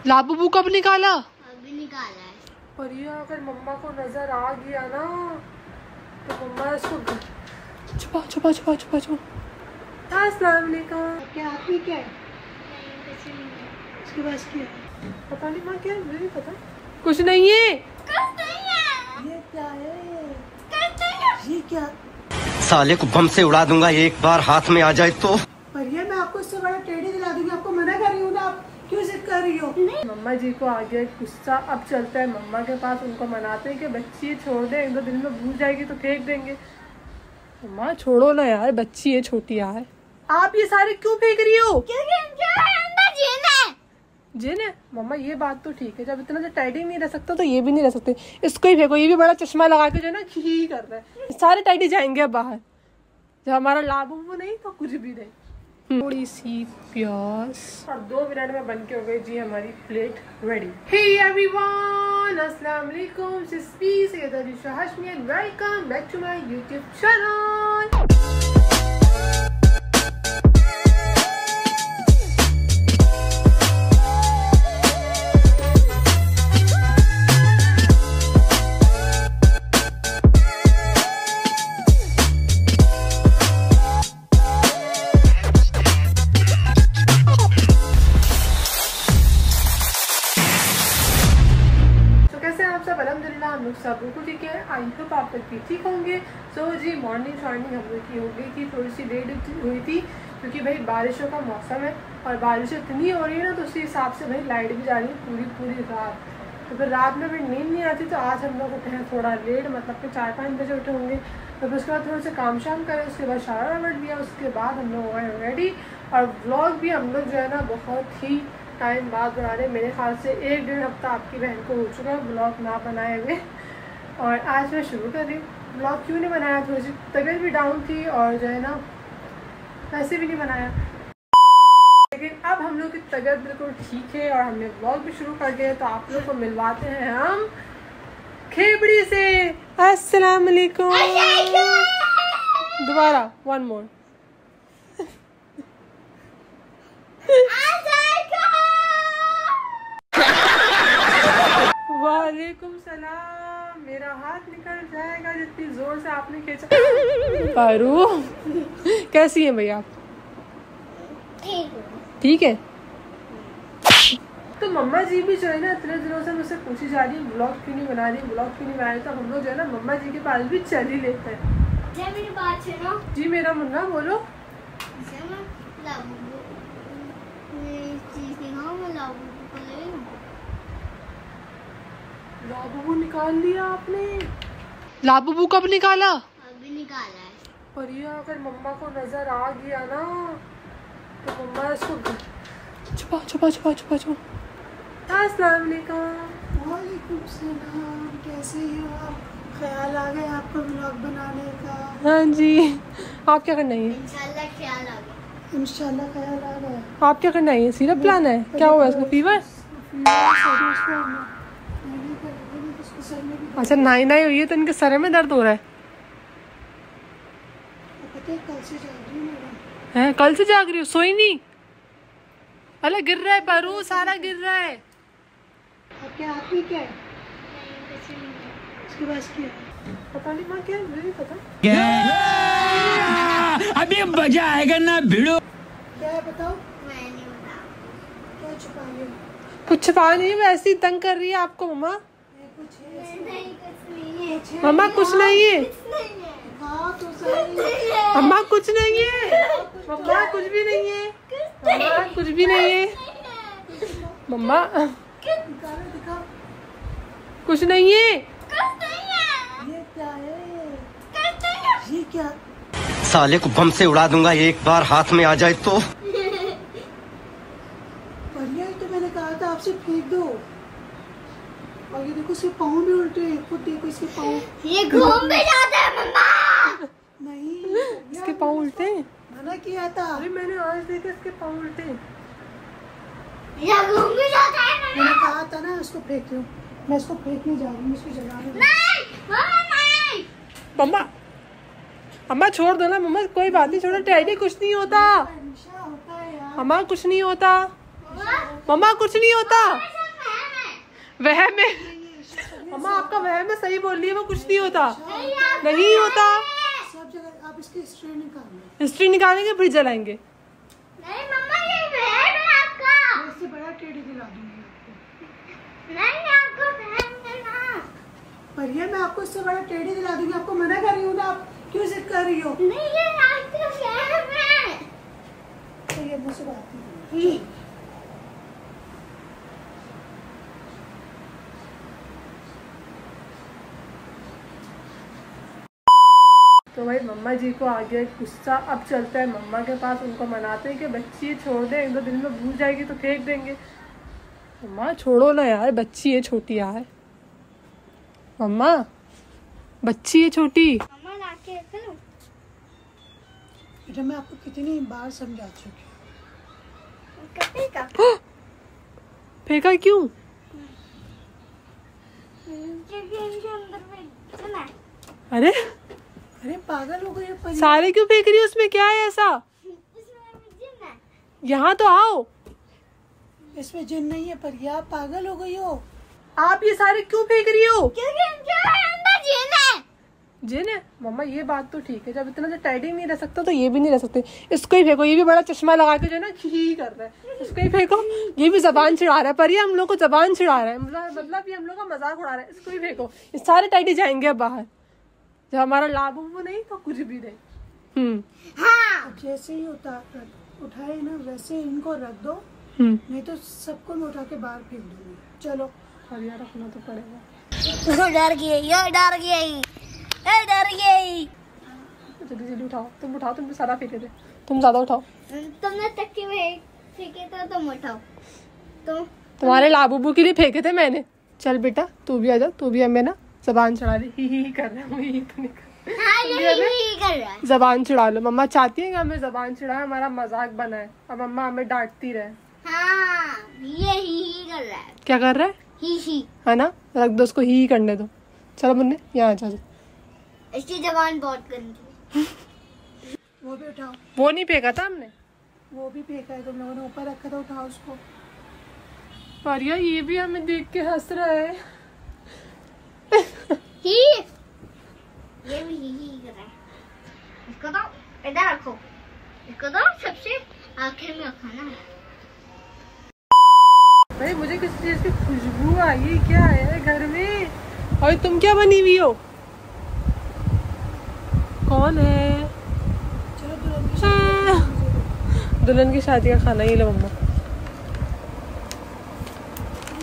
लाबू कब निकाला? अभी निकाला है। और ये अगर मम्मा को नजर आ गया ना तो मम्मा इसको छुपा छुपा छुपा छुपा छुपा। अस्सलाम वालेकुम। क्या आपने क्या है? उसके पास क्या है? पता नहीं माँ, क्या है मुझे नहीं पता। कुछ नहीं है। कुछ नहीं है। ये क्या है? ये क्या? साले को बम से उड़ा दूंगा एक बार हाथ में आ जाए तो। परिया मैं आपको इससे बड़ा टेढ़ी दिला दूंगी। आपको मना कर रही हूँ ना, आप क्यों जिद कर रही हो? मम्मा जी को आ गया गुस्सा। अब चलता है मम्मा के पास, उनको मनाते हैं कि बच्ची छोड़ दे, 1-2 दिन में भूल जाएगी तो फेंक देंगे। मम्मा छोड़ो ना यार, बच्ची है छोटी यार। आप ये सारे क्यों फेंक रही हो? जिन है मम्मा, ये बात तो ठीक है, जब इतना से टाइडी नहीं रह सकता तो ये भी नहीं रह सकते। इसको ही फेंको, ये भी बड़ा चश्मा लगा के जो है ना खी कर रहा है। सारे टाइडी जाएंगे अब बाहर। जब हमारा लाभ वो नहीं तो कुछ भी नहीं। थोड़ी सी प्याज और 2 मिनट में बन के हो गई जी हमारी प्लेट रेडी। हे एवरीवन, अस्सलाम वालेकुम, सिस्पी Syed Alisha Hashmi and welcome back to my YouTube channel. अल्हम्दुलिल्लाह हम लोग सब बिल्कुल ठीक है। आई होप आप लोग भी ठीक होंगे। सो जी मॉर्निंग हम लोग की हो गई थी, थोड़ी सी लेट हुई थी क्योंकि भाई बारिशों का मौसम है और बारिश इतनी हो रही है ना, तो उसी हिसाब से भाई लाइट भी जा रही है पूरी रात। तो फिर रात में फिर नींद नहीं आती, तो आज हम लोग उठे हैं थोड़ा लेट, मतलब कि 4-5 बजे उठे होंगे। तो फिर उसके बाद थोड़ा सा काम शाम करें, उसके बाद शावर वावर लिया, उसके बाद हम लोग हुए रेडी। और व्लॉग भी हम लोग जो है ना बहुत ही टाइम बाद बना रहे। मेरे ख्याल से 1-1.5 हफ्ता आपकी बहन को हो चुका है ब्लॉग ना बनाए हुए, और आज मैं शुरू कर रही हूँ। ब्लॉग क्यों नहीं बनाया, थोड़ी सी तबीयत भी डाउन थी और जो है ना वैसे भी नहीं बनाया। लेकिन अब हम लोग की तबीयत बिल्कुल ठीक है और हमने ब्लॉग भी शुरू कर दिया, तो आप लोग को मिलवाते हैं हम खेबड़ी से। अस्सलाम वालेकुम। दोबारा 1 मोर। वालेकुम सलाम। मेरा हाथ निकल जाएगा जितनी जोर से आपने खींचा। पारू कैसी है भैया आप? ठीक है। तो मम्मा जी भी जो है ना इतने दिनों से मुझसे पूछी जा रही है ब्लॉग क्यों नहीं बना रही, ब्लॉग क्यों नहीं बना रही। तो हम लोग जो है ना मम्मा जी के पास भी चल ही लेते हैं। मेरी बात सुनो जी मेरा मुन्ना बोलो। लाबू निकाल लिया आपने? लाबू कब निकाला? अभी निकाला है। पर ये अगर मम्मा को नजर आ गया ना तो मम्मा इसको छुपा छुपा छुपा छुपा छुपा। अस्सलाम वालेकुम। कैसे हो आप? ख्याल आ गया आपको ब्लॉग बनाने का? हाँ जी। आप क्या करना है? इंशाल्लाह ख्याल आ गया। इंशाल्लाह ख्याल आ गया। आप क्या करना है? सिरप पिलाना है? क्या हुआ इसको? फीवर? अच्छा नाई हुई है तो इनके सर में दर्द हो रहा है। हैं कल से जाग रही हो? सोई नहीं? अरे गिर रहा है पारू, सारा गिर रहा है। क्या आपने क्या है? उसके पास क्या है? पता नहीं माँ, क्या है मुझे नहीं पता। अभी मजा आएगा ना भिड़ो। क्या है बताओ? मैं नहीं बता। क्या छुपा रही हो? कुछ छुपा नहीं, वैसे ही तंग कर रही है आपको मम्मा। मम्मा कुछ नहीं है। मम्मा कुछ नहीं है। मम्मा कुछ भी नहीं है। मम्मा कुछ भी नहीं है। मम्मा कुछ नहीं है। ये क्या है? ये क्या? साले को बम से उड़ा दूंगा एक बार हाथ में आ जाए तो। बढ़िया, तो मैंने कहा था आपसे फेंक दो। और ये देखो इसके पाँव भी उल्टे हैं, खुद देखो इसके पाँव। ये घूम भी जाता है मम्मा। नहीं इसके पाँव उल्टे हैं। मना किया था। अरे मैंने आज देखे इसके पाँव उल्टे हैं। ये घूम भी जाता है मम्मा। मैंने कहा था ना इसको फेंक दो। मैं इसको फेंकने जा रही हूँ, इसको जलाने। नहीं मम्मा नहीं। मम्मा अम्मा छोड़ दो ना मम्मा, कोई बात नहीं, छोड़ो। टैडी कुछ नहीं होता। मम्मा कुछ नहीं होता। मम्मा कुछ नहीं होता। वह में मम्मा आपका वह में सही बोल रही है, वो कुछ नहीं होता, नहीं होता। सब जगह आप इसकी हिस्ट्री निकालो, हिस्ट्री निकालेंगे फिर जलाएंगे। नहीं मम्मा ये बहन है आपका। मैं इससे बड़ा टेढ़ी दिला दूंगी आपको। नहीं आपको बहन है ना। पर ये मैं आपको इससे बड़ा टेढ़ी दिला दूंगी। आपको मना कर रही हूँ ना, आप क्यों जिद कर रही हो? नहीं ये आपका बहन है। तो ये मुझसे बात नहीं। तो भाई मम्मा जी को आ गया गुस्सा। अब चलते हैं मम्मा के पास, उनको मनाते हैं कि बच्ची छोड़ दे, 1-2 दिन में भूल जाएगी तो फेंक देंगे। मम्मा छोड़ो ना यार, बच्ची है छोटी यार। मम्मा बच्ची है छोटी। मम्मा लाके चलो। बेटा मैं आपको कितनी बार समझा चुकी हूँ। का फेंका क्यों? क्योंकि इनके अंदर में इतना है। अरे अरे पागल हो गई है। सारे क्यों फेंक रही हो? उसमें क्या है ऐसा? इसमें जिन है। यहाँ तो आओ। इसमें जिन नहीं है, पर ये आप पागल हो गई हो। आप ये सारे क्यों फेंक रही हो? क्योंकि इनके अंदर जिन है। जिन है? मम्मा ये बात तो ठीक है, जब इतना से टाइडी नहीं रह सकता तो ये भी नहीं रह सकते। इसको ही फेंको, ये भी बड़ा चश्मा लगा के जो है ना ही कर रहा है। इसको ही फेंको, ये भी जबान चिढ़ा रहा है, पर ये हम लोग को जबान चिढ़ा रहा है, मतलब ये हम लोग का मजाक उड़ा रहा है। इसको ही फेंको, ये सारे टाइडी जाएंगे अब बाहर। जब हमारा लाभ वो नहीं तो कुछ भी नहीं। हाँ। अब जैसे ही उठाए ना वैसे इनको रख दो, नहीं तो सबको मैं उठा के बाहर फेंक दूंगी। चलो हरिया रखना तो पड़ेगा। डर गई, डर गई, डर गई। जल्दी जल्दी उठाओ, तुम उठाओ, तुम भी सारा फेंके थे, तुम ज्यादा उठाओ। तुमने तक्के में फेंके तो तुम उठाओ। तुम्हारे लाबूबू के लिए फेंके थे मैंने। चल बेटा तू भी आ जा, तू भी हमें ना जबान चढ़ा रही, ही कर रहा हूँ, ही तो नहीं कर। हाँ ये कर रहा है। जबान चिढ़ा लो। मम्मा चाहती है कि हमें जबान चिढ़ाए, हमारा मजाक बनाए, और मम्मा हमें डांटती रहे। हाँ ये ही कर रहा है। क्या कर रहा है? ही है ना, रख दो उसको, ही करने दो। चलो मुन्ने यहाँ आ जा। इसकी जबान बहुत गंदी है। वो भी उठाओ। वो नहीं फेंका था हमने, वो भी फेंका है तुम लोगों ने, ऊपर रखा था, उठाओ उसको। पारिया ये भी हमें देख के हंस रहा है। ये भी ही कर रहा है। इसको तो इधर रखो, इसको तो सबसे आखिर में रखना है। भाई मुझे किसी चीज की खुशबू आई, क्या है घर में? और तुम क्या बनी हुई हो? कौन है? चलो दुल्हन की शादी दुल्हन की शादी का खाना, ये लो मम्मा।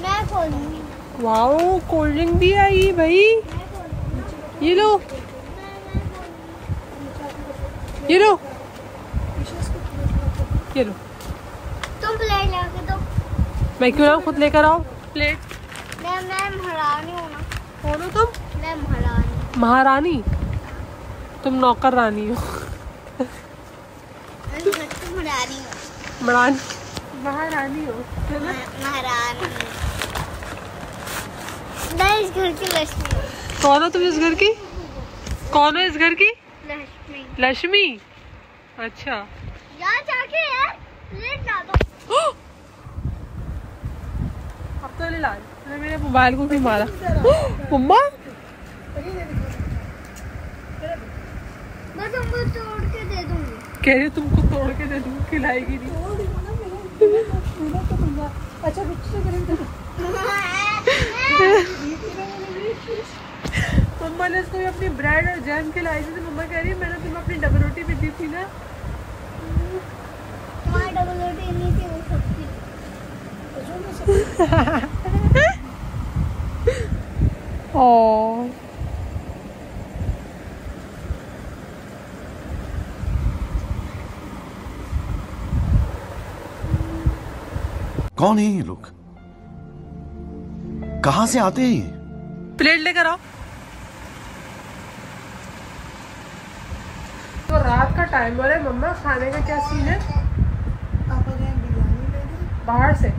मैं खोलूंगी। वाओ कोल्ड ड्रिंक भी आई भाई, ये लो, ये लो, ये लो। तुम प्लेट लेके दो। मैं क्यों ना खुद लेकर आओ प्लेट? मैं महारानी हूँ ना। कौन हो तुम? मैं महारानी। महारानी? तुम नौकर रानी हो। मैं महारानी हूँ। महारानी हो है ना? महारानी। मैं इस घर की लक्ष्मी हूँ। कौन हो तुम इस घर की? कौन हो इस घर की? लक्ष्मी। लक्ष्मी? अच्छा। यहाँ जाके यार प्लेट ला दो। अब तो ले ला, मेरे मोबाइल को भी मारा। मम्मा मैं तुमको तोड़ के दे दूंगी। कह रही तुमको तोड़ के दे दूँ, खिलाएगी नहीं। अच्छा मम्मा ने इसको अपनी ब्रेड और जैम खिलाई थी, तो मम्मा कह रही है मैंने तुम्हें अपनी डबल रोटी भी दी थी ना। तुम्हारी डबल रोटी नहीं थी, वो सब्जी। ओ कौन है ये लोग? कहां से आते हैं ये? प्लेट लेकर आओ। तो रात का टाइम हो रहा है मम्मा, खाने का क्या सीन है? पापा गए बिरयानी लेने बाहर से?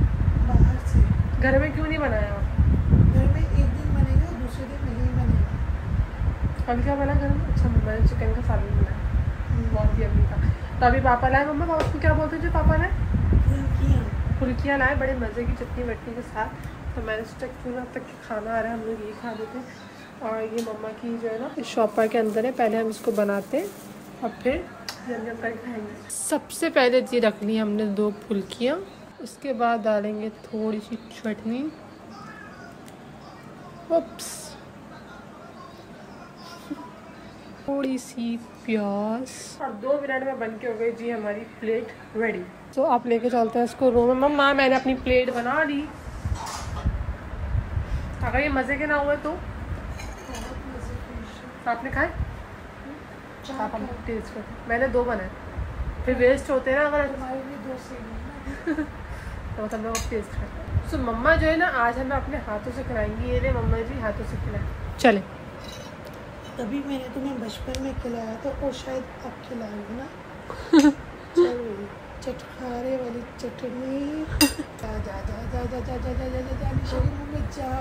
बाहर से। घर में क्यों नहीं बनाया? घर में एक दिन बनेगा, दूसरे दिन नहीं बनेगा। कल क्या बना घर में? अच्छा मम्मा ने चिकन का सालन बनाया, बहुत ही अम्मी का। तो अभी पापा लाए। मम्मा पापा को क्या बोलते थे पापा ने? फुल्कियाँ लाए, बड़े मज़े की चटनी वटनी के साथ। तो मैंने सोचा क्यों ना तक खाना आ रहा है, हम लोग ये खा लेते हैं। और ये मम्मा की जो है ना शॉपर के अंदर है, पहले हम इसको बनाते हैं और फिर जम जम कर खाएंगे। सबसे पहले जी रख ली हमने 2 फुल्कियाँ, उसके बाद डालेंगे थोड़ी सी चटनी, उप्स, थोड़ी सी प्याज, और 2 मिनट में बन के हो गई जी हमारी प्लेट रेडी। तो आप लेके चलते हैं इसको रूम में। मम्मा मैंने अपनी प्लेट बना ली, अगर ये मज़े के ना हुए तो आपने खाए? आप हम टेस्ट करते, मैंने 2 बनाए, फिर वेस्ट होते हैं ना अगर हमारे लिए 2 से तो सब लोग टेस्ट करते हैं। सो मम्मा जो है ना आज हमें अपने हाथों से खिलाएंगी। ये ले मम्मा जी हाथों से खिलाएं। चले, तभी मैंने तुम्हें बचपन में खिलाया था और शायद अब खिलाऊंगी ना। चलो चटखारे वाली चटनी, जा जा जा जा जा जा जा जा जा जा मुँह में जा।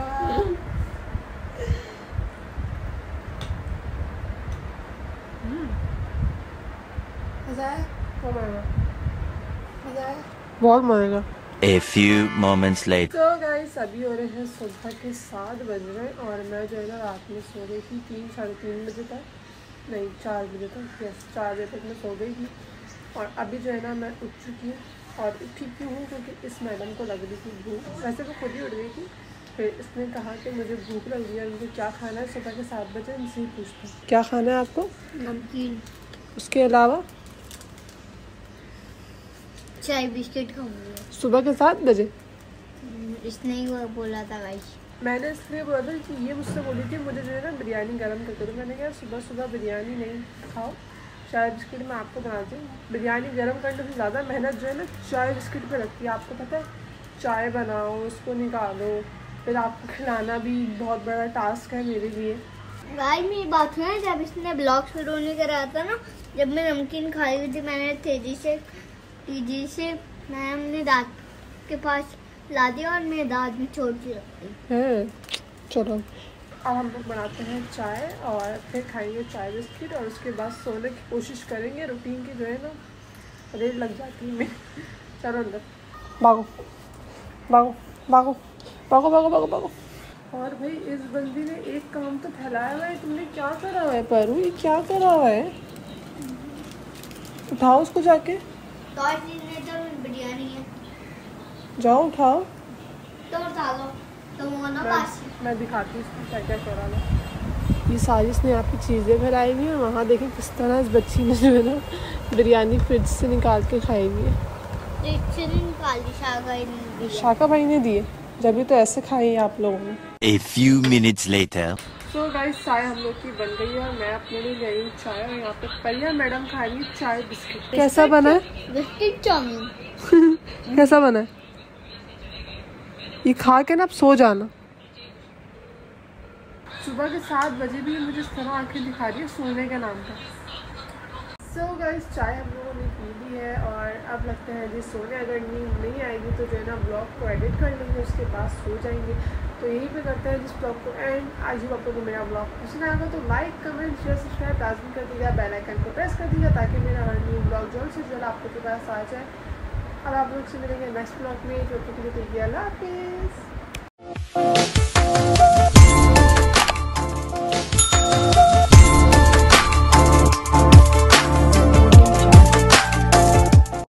मजा आया? मजा आया? बहुत मजे का। A few moments later. तो गाइस अभी हो रहे हैं सुबह के 7 बज रहे हैं और मैं जो है ना रात में सो गई थी 3 साढ़े 3 बजे तक, नहीं 4 बजे तक, यस 4 बजे तक मैं सो गई थी। और अभी जो है ना मैं उठ चुकी हूँ और उठी क्यों हूँ क्योंकि इस मैडम को लग रही थी भूख, वैसे तो खुद ही उठ गई थी। फिर इसने कहा कि मुझे भूख लग रही है, मुझे क्या खाना है सुबह के 7 बजे, इनसे ही पूछती हूँ क्या खाना है आपको, नमकीन, उसके अलावा चाय बिस्किट खाऊंगी। सुबह के 7 बजे इसने ही वो बोला था गाइस। मैंने इसलिए बोला था कि ये मुझसे बोली थी मुझे जो है ना बिरयानी गर्म करके दो। मैंने कहा सुबह सुबह बिरयानी नहीं खाओ, चाय बिस्किट मैं आपको बनाती हूँ। बिरयानी गर्म करने से ज़्यादा मेहनत जो है ना चाय बिस्किट पे लगती है, आपको पता है। चाय बनाओ, उसको निकालो, फिर आपको खिलाना भी बहुत बड़ा टास्क है मेरे लिए। गाइस मेरी बात सुना, जब इसने ब्लॉग शुरू नहीं करा था ना, जब मैं नमकीन खाई हुई थी, मैंने तेजी से मैं अपने दांत के पास ला दिया और मेरे दांत में छोड़ दी रखी। चलो अब हम लोग बनाते हैं चाय और फिर खाएंगे चाय बिस्किट और उसके बाद सोने की कोशिश करेंगे। रूटीन की जो है ना रेड लग जाती है मेरी। चलो अंदर भागो भागो भागो भागो भागो भागो भागो। और भाई इस बंदी ने एक काम तो फैलाया हुआ है, तुमने क्या करा हुआ है परू, ये क्या करा हुआ है? उठाओ उसको जाके, तो बिरयानी है, जाओ उठाओ। तो उठा लो, तो वो ना पास। मैं दिखाती हूँ इसको क्या क्या करा हुआ। ये सारी इसने यहाँ पे चीज़ें फैलाई हुई हैं और वहाँ देखें किस तरह इस बच्ची ने जो है ना बिरयानी फ्रिज से निकाल के खाई हुई है। शाका भाई ने दिए, जब भी तो ऐसे खाई है आप लोगों ने। A few minutes later. So guys चाय हम लोग की बन गई है और मैं अपने लिए ले रही हूँ चाय और यहाँ पे परिया मैडम खा रही है चाय बिस्किट। कैसा बना है? बिस्किट चाउमीन कैसा बना है? ये खा के ना आप सो जाना। सुबह के 7 बजे भी मुझे इस तरह आंखें दिखा रही है सोने के नाम पर। सो गाइस चाय हम लोगों ने पी ली है और अब लगता है जी सोने। अगर नींद नहीं आएगी तो जो है ना ब्लॉग को एडिट कर लेंगे, उसके बाद सो जाएंगे। तो यहीं पे करते हैं जिस ब्लॉग को एंड। आज ही आपको मेरा ब्लॉग पसंद आएगा तो लाइक कमेंट शेयर सब्सक्राइब लाजमी कर दीजिएगा, बेल आइकन को प्रेस कर दीजिएगा ताकि मेरा हर न्यू ब्लॉग जल्द से जल्द आपके पास आ जाए। और आप लोग से मिलेंगे नेक्स्ट ब्लॉग में, जो अल्लाह हाफिज़।